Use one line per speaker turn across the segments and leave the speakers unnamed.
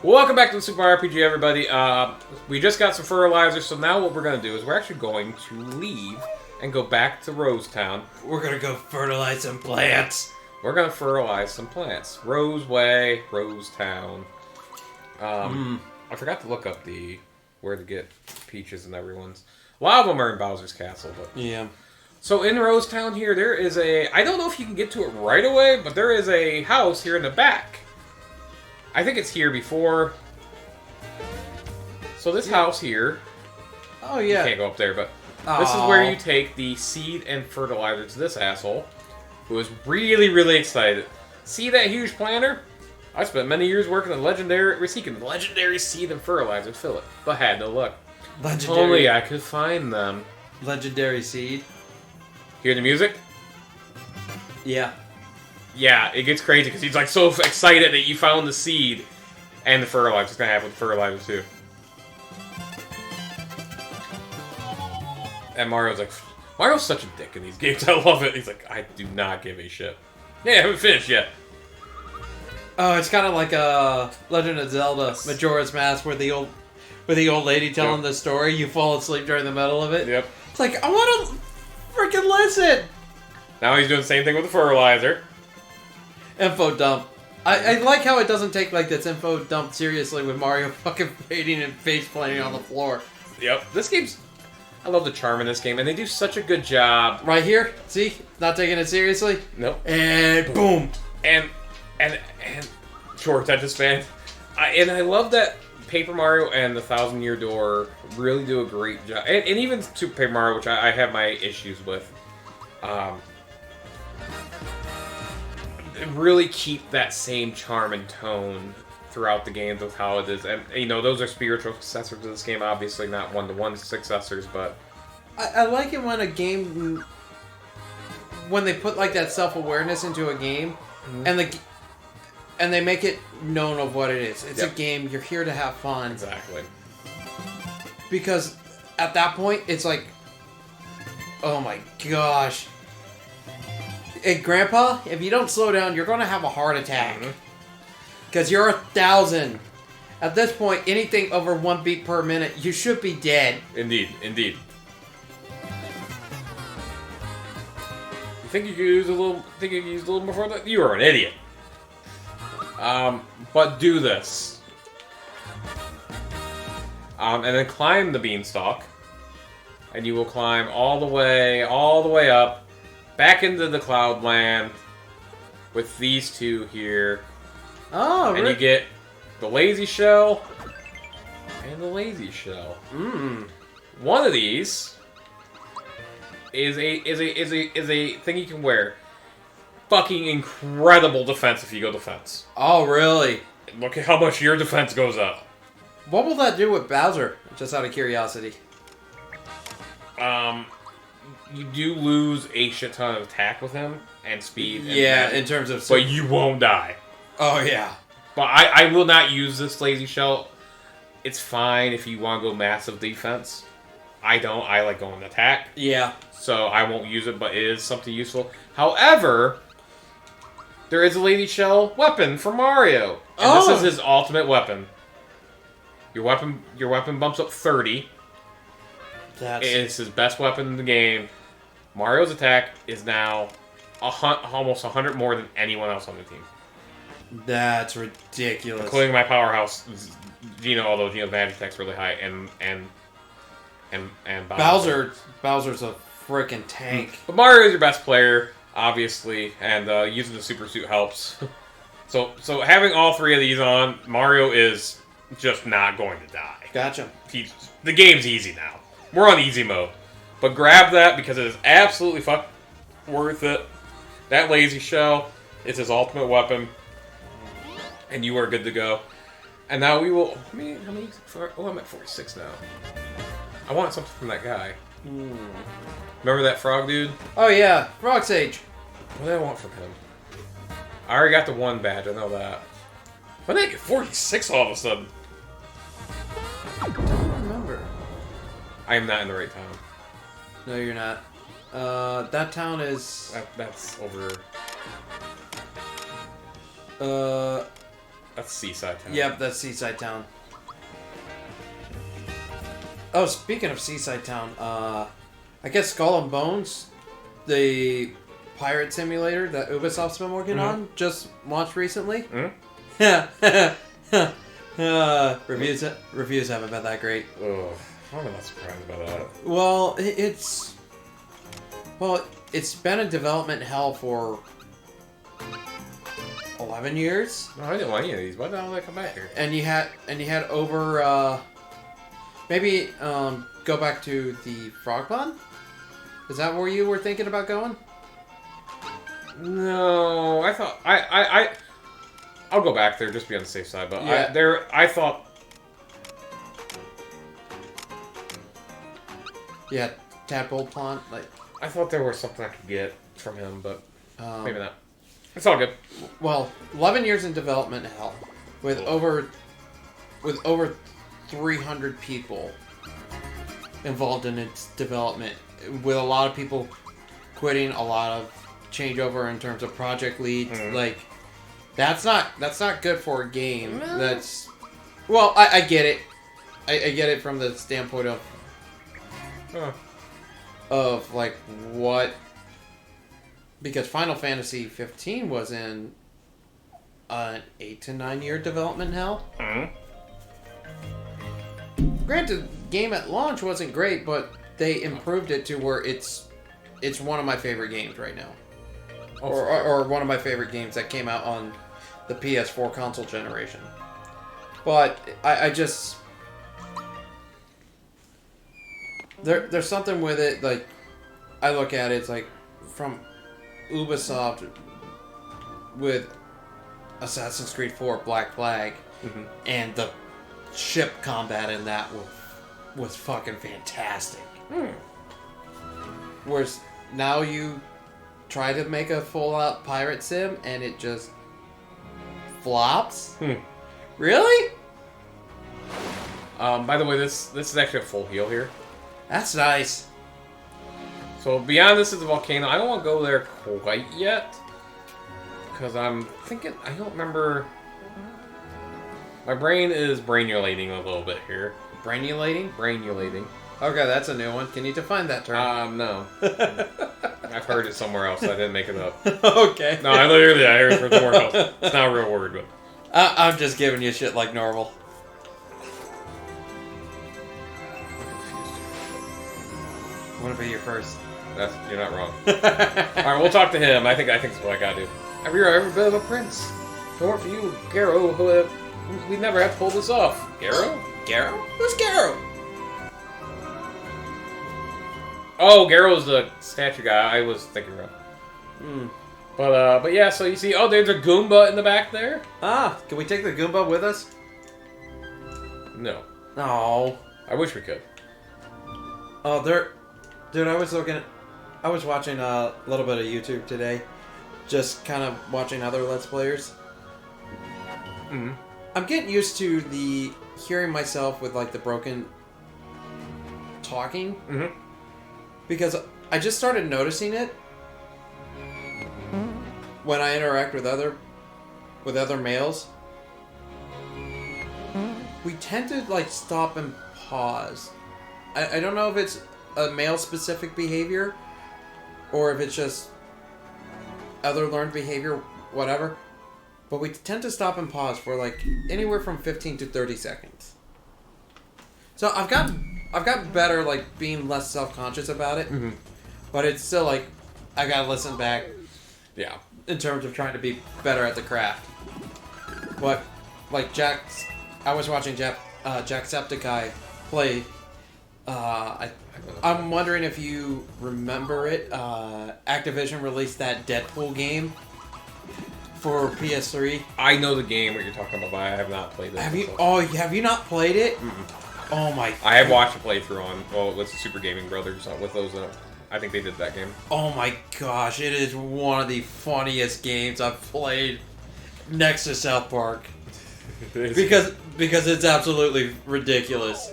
Welcome back to the Super RPG, everybody. We just got some fertilizer, so now what we're going to do is we're actually going to leave and go back to Rosetown.
We're gonna go fertilize some plants.
We're going to fertilize some plants. Roseway, Rosetown. I forgot to look up where to get peaches and everyone's. A lot of them are in Bowser's Castle, but
Yeah.
So in Rosetown here, there is I don't know if you can get to it right away, but there is a house here in the back. I think it's here before. So this house here,
Oh
you
yeah.
can't go up there, but this is where you take the seed and fertilizer to this asshole, who is really, really excited. See that huge planter? I spent many years working seeking the legendary seed and fertilizer to fill it, but had no luck. If only I could find them.
Legendary seed.
Hear the music?
Yeah.
Yeah, it gets crazy because he's like so excited that you found the seed and the fertilizer. It's gonna happen with the fertilizer too. And Mario's such a dick in these games. I love it. He's like, I do not give a shit. Yeah, I haven't finished yet.
Oh, it's kind of like a Legend of Zelda Majora's Mask, where the old lady telling the story, you fall asleep during the middle of it.
Yep.
It's like, I want to freaking listen.
Now he's doing the same thing with the fertilizer.
Info dump. I like how it doesn't take like this info dump seriously with Mario fucking fading and face planting on the floor.
Yep. I love the charm in this game, and they do such a good job.
Right here, see? Not taking it seriously.
Nope.
And boom.
And short attention span. I love that Paper Mario and the Thousand Year Door really do a great job. And even Super Paper Mario, which I have my issues with. Really keep that same charm and tone throughout the games with how it is. And, those are spiritual successors to this game, obviously not one-to-one successors, but...
I like it when a game... When they put, like, that self-awareness into a game, and they make it known of what it is. It's a game, you're here to have fun.
Exactly.
Because at that point, it's like... Oh my gosh. Hey, Grandpa, if you don't slow down, you're going to have a heart attack. Because you're 1,000. At this point, anything over 1 beat per minute, you should be dead.
Indeed. You think you could use a little more for that? You are an idiot. But do this. And then climb the beanstalk. And you will climb all the way up. Back into the Cloudland with these two here.
Oh,
and you get the lazy shell and the lazy shell. One of these is a thing you can wear. Fucking incredible defense if you go defense.
Oh, really?
Look at how much your defense goes up.
What will that do with Bowser? Just out of curiosity.
You do lose a shit ton of attack with him and speed.
In terms of...
But you won't die.
Oh, yeah.
But I will not use this lazy shell. It's fine if you want to go massive defense. I don't. I like going attack.
Yeah.
So I won't use it, but it is something useful. However, there is a lazy shell weapon for Mario. And this is his ultimate weapon. Your weapon bumps up 30. It's his best weapon in the game. Mario's attack is now almost 100 more than anyone else on the team.
That's ridiculous.
Including my powerhouse, Gino, although Gino's magic attack's really high, and
Bowser's a freaking tank.
But Mario's your best player, obviously, and using the super suit helps. So having all three of these on, Mario is just not going to die.
Gotcha.
The game's easy now. We're on easy mode. But grab that because it is absolutely worth it. That lazy shell is his ultimate weapon. And you are good to go. And now we will... How many I'm at 46 now. I want something from that guy. Remember that frog dude?
Oh yeah, Frog Sage.
What do I want from him? I already got the one badge, I know that. When did I get 46 all of a sudden?
I don't remember.
I am not in the right town.
No, you're not. That town is...
That's over... That's Seaside Town.
Yep, that's Seaside Town. Oh, speaking of Seaside Town, I guess Skull and Bones, the pirate simulator that Ubisoft's been working on, just launched recently. Reviews haven't been that great.
Ugh, I'm not surprised by that.
Well, it's been in development hell for 11 years.
No, I didn't want any of these. Why the hell did I come back here?
And you had over maybe go back to the Frog Pond? Is that where you were thinking about going?
No, I thought I'll go back there just to be on the safe side. But
yeah.
I thought.
Yeah, Tadpole Pond.
I thought there was something I could get from him, but maybe not. It's all good.
Well, 11 years in development hell, with over 300 people involved in its development, with a lot of people quitting, a lot of changeover in terms of project leads. That's not good for a game. That's I get it. I get it from the standpoint of what, because Final Fantasy 15 was in an 8 to 9 year development hell. Granted, game at launch wasn't great, but they improved it to where it's one of my favorite games right now, or one of my favorite games that came out on the PS4 console generation. But I just there's something with it. Like, I look at it, it's like from Ubisoft with Assassin's Creed 4 Black Flag, and the ship combat in that was fucking fantastic. Whereas now you try to make a full-out pirate sim and it just flops. Really?
By the way, this is actually a full heal here.
That's nice.
So beyond this is the volcano. I don't want to go there quite yet, because I'm thinking, I don't remember. My brain is brainulating a little bit here.
Brainulating?
Brainulating.
Okay, that's a new one. Can you define that term?
No. I've heard it somewhere else. I didn't make it up.
Okay.
No, I heard it from somewhere else. It's not a real word, but
I'm just giving you shit like normal. I want to be your first.
You're not wrong. Alright, we'll talk to him. I think that's what I gotta do. Have you ever been a prince? If it weren't for you, Garrow, we'd never have to pull this off. Garrow?
Garrow? Who's Garrow?
Oh, Garrow's the statue guy. I was thinking wrong. But yeah, so you see, there's a Goomba in the back there.
Can we take the Goomba with us?
No.
No.
I wish we could.
Oh, dude, I was watching a little bit of YouTube today. Just kind of watching other Let's Players. I'm getting used to hearing myself with the broken talking. Because I just started noticing it when I interact with other males. We tend to stop and pause. I don't know if it's a male specific behavior or if it's just other learned behavior, whatever. But we tend to stop and pause for anywhere from 15 to 30 seconds. So I've gotten better, being less self-conscious about it. But it's still I gotta listen back.
Yeah.
In terms of trying to be better at the craft. But I was watching Jacksepticeye play. I'm wondering if you remember it. Activision released that Deadpool game for PS3.
I know the game that you're talking about, but I have not played it.
Have you? Oh, have you not played it? Oh my!
I have watched a playthrough with Super Gaming Brothers with those. I think they did that game.
Oh my gosh! It is one of the funniest games I've played, next to South Park. because it's absolutely ridiculous.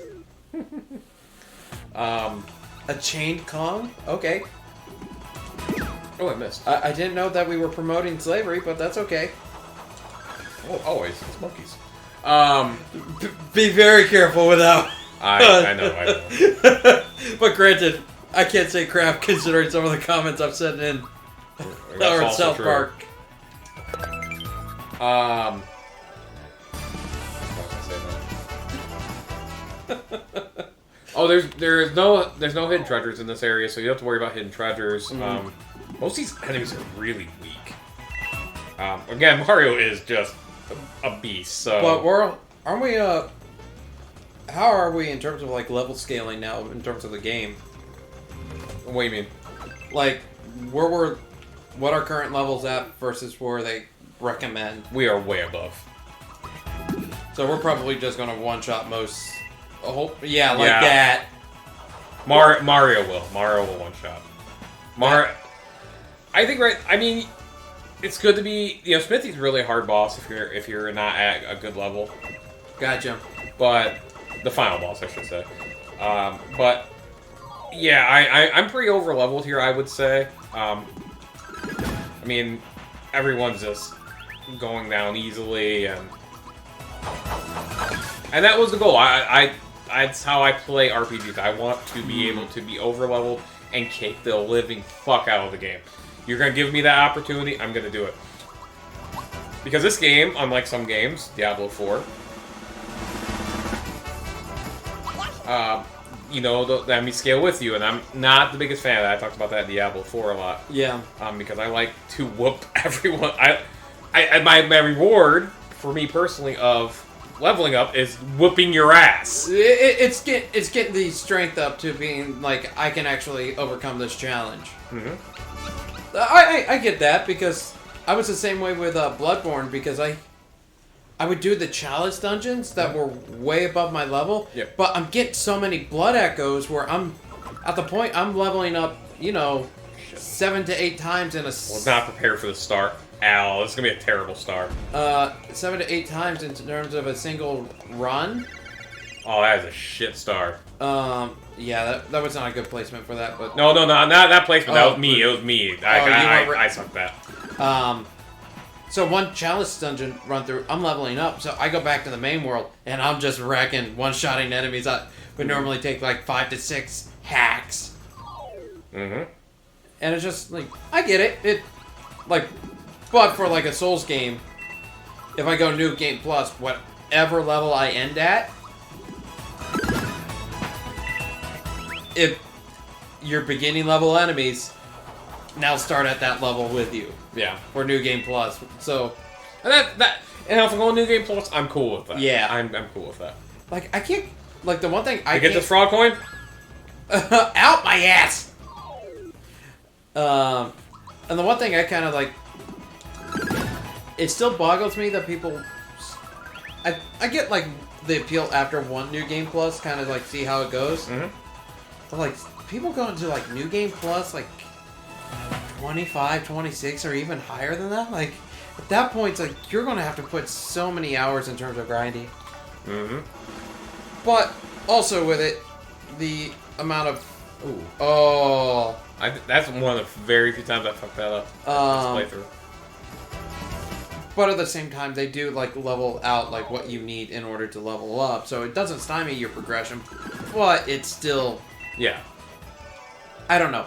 A chained Kong? Okay.
Oh, I missed.
I didn't know that we were promoting slavery, but that's okay.
Oh, always. It's monkeys.
Be very careful with that.
I know.
But granted, I can't say crap considering some of the comments I've sent in. Or in South Park.
Oh, there's no hidden treasures in this area, so you don't have to worry about hidden treasures. Most of these enemies are really weak. Again, Mario is just a beast. So,
but aren't we? How are we in terms of like level scaling now? In terms of the game,
what do you mean?
Like, what are current levels at versus where they recommend?
We are way above.
So we're probably just gonna one-shot most. That.
Mario will one-shot. I think I mean, it's good to be. Smithy's really a hard boss if you're not at a good level.
Gotcha.
But the final boss, I should say. But yeah, I'm pretty over-leveled here, I would say. I mean, everyone's just going down easily, and that was the goal. That's how I play RPGs. I want to be able to be over-leveled and kick the living fuck out of the game. You're gonna give me that opportunity, I'm gonna do it. Because this game, unlike some games, Diablo 4, the enemy scale with you, and I'm not the biggest fan of that. I talked about that in Diablo 4 a lot.
Yeah.
Because I like to whoop everyone. My reward, for me personally, of leveling up is whooping your ass.
It's getting the strength up to being like, I can actually overcome this challenge. I get that, because I was the same way with Bloodborne, because I would do the chalice dungeons that were way above my level, but I'm getting so many blood echoes where I'm at the point I'm leveling up, 7 to 8 times in a...
Was not prepared for the start. Ow, this is gonna be a terrible start.
7 to 8 times in terms of a single run.
Oh, that is a shit start.
Yeah, that was not a good placement for that, but...
No, not that placement, that was me, it was me. I sucked that.
So one chalice dungeon run through, I'm leveling up, so I go back to the main world, and I'm just wrecking, one-shotting enemies that would normally take like 5 to 6 hacks. And it's just, like, I get it. But for like a Souls game, if I go New Game Plus, whatever level I end at, if your beginning level enemies now start at that level with you.
Yeah.
For New Game Plus. So,
and and if I'm going New Game Plus, I'm cool with that.
Yeah.
I'm cool with that.
Like, I can't, like, the one thing I
get this frog coin?
Out my ass! And the one thing I kind of, like, it still boggles me that people, I get, like, the appeal after one New Game Plus, kind of, like, see how it goes. But, like, people go into, like, New Game Plus, like, 25, 26, or even higher than that. Like, at that point, it's like, you're going to have to put so many hours in terms of grinding. But, also with it, the amount of...
that's one of the very few times I fucked that up. This playthrough.
But at the same time, they do, like, level out, like, what you need in order to level up. So it doesn't stymie your progression, but it's still...
Yeah.
I don't know.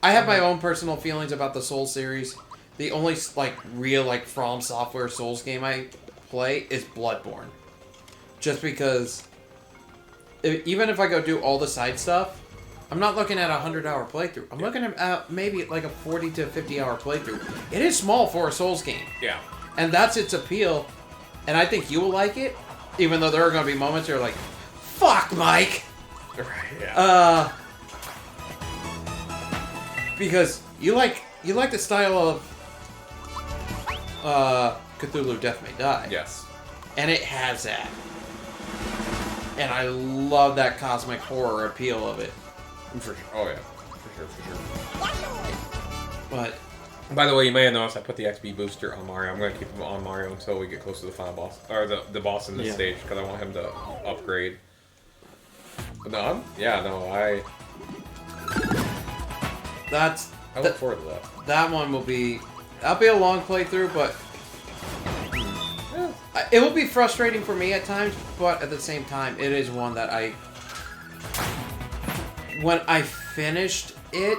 I have my own personal feelings about the Souls series. The only, like, real, like, From Software Souls game I play is Bloodborne. Just because... even if I go do all the side stuff, I'm not looking at a 100-hour playthrough. I'm looking at maybe like a 40 to 50-hour playthrough. It is small for a Souls game.
Yeah.
And that's its appeal. And I think you will like it, even though there are going to be moments where you're like, fuck, Mike!
Right, yeah.
Because you like the style of Cthulhu Death May Die.
Yes.
And it has that. And I love that cosmic horror appeal of it.
For sure. Oh, yeah. For sure.
But...
By the way, you may have noticed I put the XP booster on Mario. I'm going to keep him on Mario until we get close to the final boss. Or the boss in this stage, because I want him to upgrade. But no, I
That's...
I look forward to that.
That one will be... That'll be a long playthrough, but... It will be frustrating for me at times, but at the same time, it is one that when I finished it,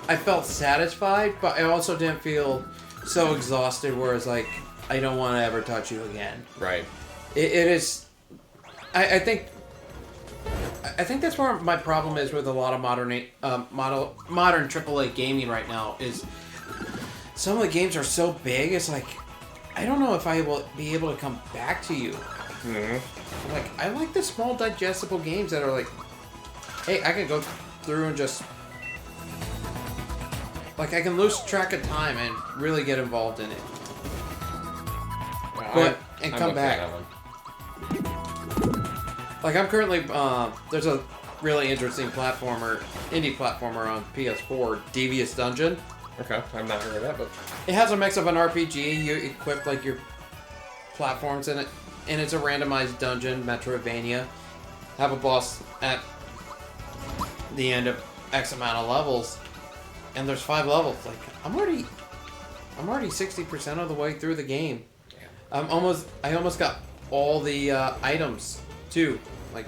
I felt satisfied, but I also didn't feel so exhausted where it's like, I don't want to ever touch you again.
Right.
It is... I think that's where my problem is with a lot of modern AAA gaming right now, is some of the games are so big, it's like, I don't know if I will be able to come back to you. Mm-hmm. Like, I like the small digestible games that are like, hey, I can go through and just... Like, I can lose track of time and really get involved in it. And come back. Like, I'm currently... there's a really interesting indie platformer on PS4, Devious Dungeon.
Okay, I've not heard of that, but...
It has a mix of an RPG, you equip, like, your platforms in it, and it's a randomized dungeon, Metroidvania. Have a boss at the end of X amount of levels, and there's 5 levels. Like, I'm already 60% of the way through the game. Yeah. I almost got all the items too. Like,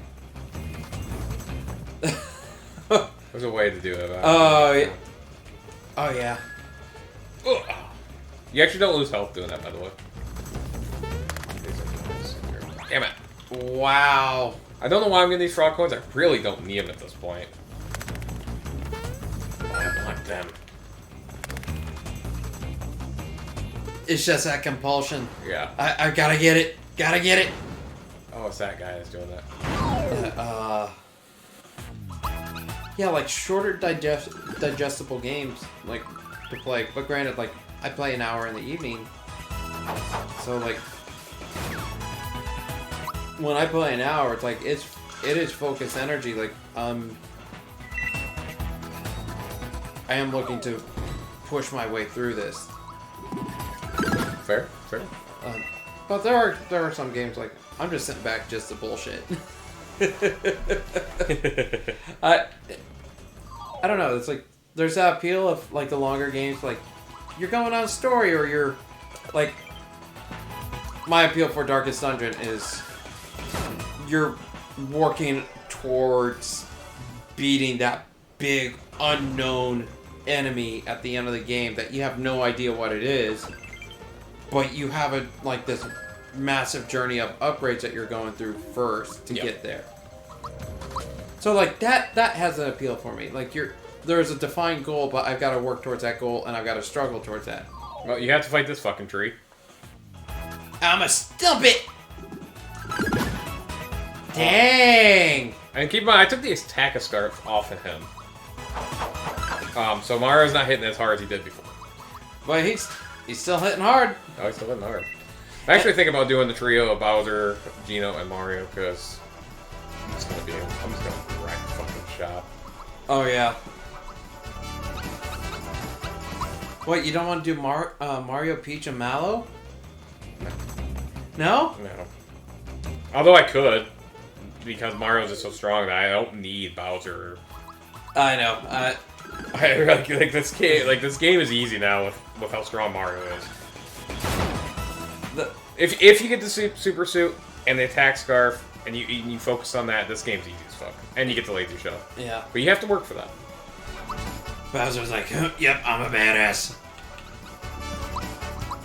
there's a way to do it.
Oh yeah. Oh yeah.
Ugh. You actually don't lose health doing that, by the way. Damn it.
Wow.
I don't know why I'm getting these frog coins. I really don't need them at this point. I want them.
It's just that compulsion.
Yeah.
I gotta get it. Gotta get it.
Oh, it's that guy that's doing that.
Yeah, like shorter digestible games, like, to play. But granted, like, I play an hour in the evening. So, like, when I play an hour, it's like, it is focused energy. Like, I am looking to push my way through this.
Fair.
But there are some games, like, I'm just sitting back just to bullshit. I don't know, it's like, there's that appeal of, like, the longer games, like, you're going on a story, or you're, like, my appeal for Darkest Dungeon is you're working towards beating that big, unknown enemy at the end of the game that you have no idea what it is, but you have this massive journey of upgrades that you're going through first to get there. So, like, that has an appeal for me. Like, there's a defined goal, but I've got to work towards that goal, and I've got to struggle towards that.
Well, you have to fight this fucking tree.
I'ma stump it! Dang!
And keep in mind, I took the attack scarf off of him. So Mario's not hitting as hard as he did before.
But he's still hitting hard.
Oh, he's still hitting hard. I'm actually thinking about doing the trio of Bowser, Gino, and Mario, because I'm just gonna wreck the fucking shop.
Oh, yeah. What, you don't want to do Mario, Peach, and Mallow? No?
No. Although I could, because Mario's is so strong that I don't need Bowser.
I know.
I really like this game. Like, this game is easy now with how strong Mario is. If you get the super suit and the attack scarf and you focus on that, this game's easy as fuck. And you get the laser shell.
Yeah.
But you have to work for that.
Bowser's like, yep, I'm a badass.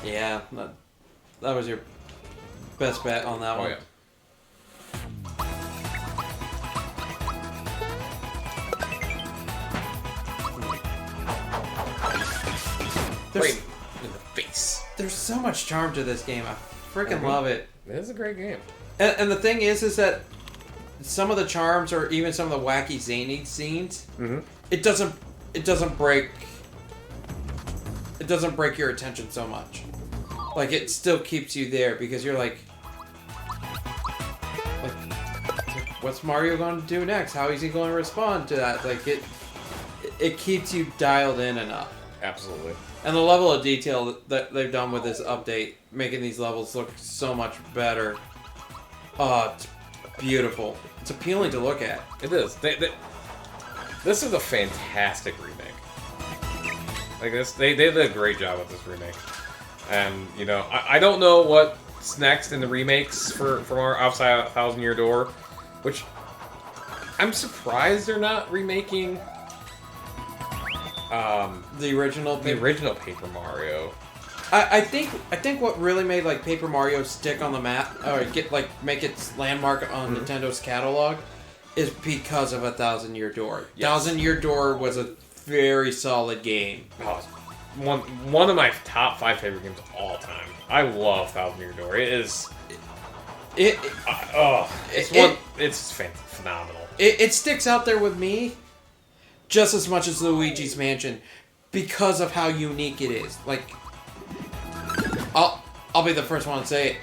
Yeah, that was your best bet on that one.
Yeah. Right in the face.
There's so much charm to this game. I freaking love it.
It is a great game.
And the thing is that some of the charms, or even some of the wacky zany scenes, it doesn't break your attention so much. Like, it still keeps you there because you're like, what's Mario going to do next? How is he going to respond to that? Like, it keeps you dialed in enough.
Absolutely.
And the level of detail that they've done with this update, making these levels look so much better. It's beautiful. It's appealing to look at.
It is. This is a fantastic remake. Like, they did a great job with this remake. And, you know, I don't know what what's next in the remakes from our outside Thousand Year Door, which I'm surprised they're not remaking
the original
Paper Mario.
I think what really made like Paper Mario stick on the map or make its landmark on Nintendo's catalog is because of A Thousand Year Door.
Yes.
Thousand Year Door was a very solid game.
Oh, one of my top 5 favorite games of all time. I love Thousand Year Door. It's phenomenal.
It sticks out there with me just as much as Luigi's Mansion because of how unique it is. Like, I'll be the first one to say it.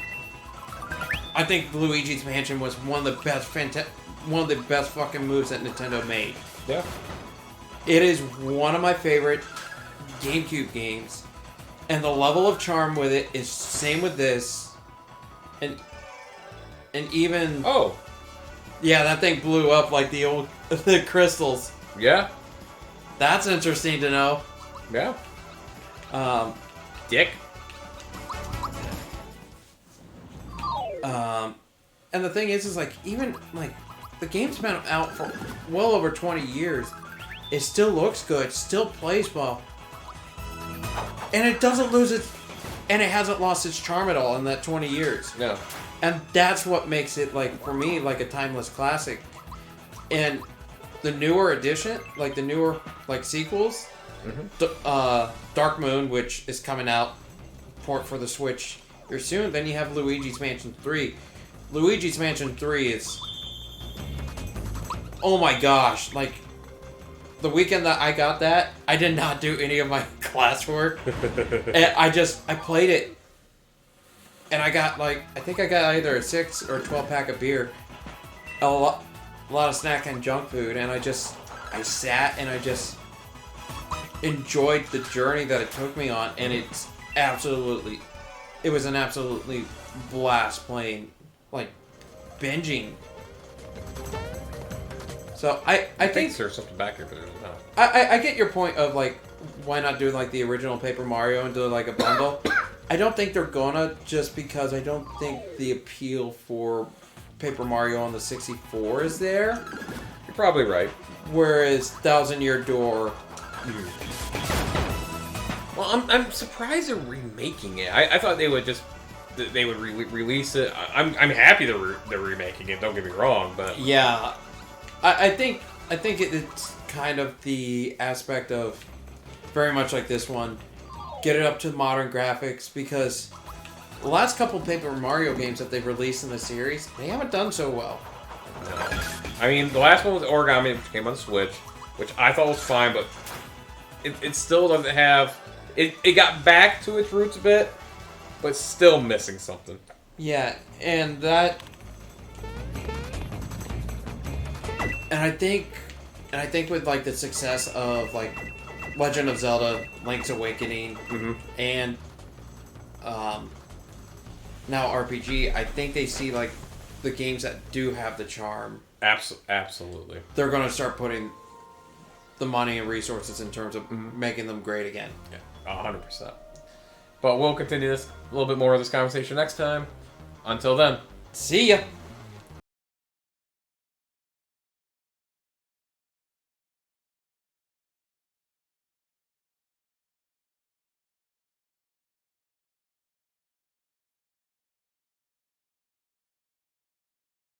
I think Luigi's Mansion was one of the best fucking moves that Nintendo made.
Yeah.
It is one of my favorite GameCube games, and the level of charm with it is same with this, and even yeah, that thing blew up like the crystals.
Yeah.
That's interesting to know.
Yeah. Dick.
And the thing is like even like the game's been out for well over 20 years. It still looks good, still plays well, and it doesn't lose its, and it hasn't lost its charm at all in that 20 years.
No.
And that's what makes it, like, for me, like a timeless classic. And the newer edition, like the newer, like, sequels, Dark Moon, which is coming out, port for the Switch here soon. Then you have Luigi's Mansion 3. Luigi's Mansion 3 is, oh my gosh, like, the weekend that I got that, I did not do any of my classwork. And I played it. And I got I think I got either a 6 or 12 pack of beer, a lot of snack and junk food, and I sat and I just enjoyed the journey that it took me on, and it was an absolutely blast playing, like, binging. So I think
there's something back here, but there's not.
I get your point of like why not do like the original Paper Mario and do like a bundle. I don't think they're gonna, just because I don't think the appeal for Paper Mario on the 64 is there.
You're probably right.
Whereas Thousand Year Door.
Well, I'm surprised they're remaking it. I thought they would just release it. I'm happy they're remaking it. Don't get me wrong, but
Yeah, I think it's kind of the aspect of very much like this one. Get it up to modern graphics, because the last couple Paper Mario games that they've released in the series, they haven't done so well.
no. I mean, the last one was Origami, which came on Switch, which I thought was fine, but it still doesn't have... It got back to its roots a bit, but still missing something.
Yeah, and that... And I think with like the success of like Legend of Zelda, Link's Awakening, and now RPG, I think they see like the games that do have the charm.
Absolutely.
They're going to start putting the money and resources in terms of making them great again.
Yeah, 100%. But we'll continue a little bit more of this conversation next time. Until then.
See ya!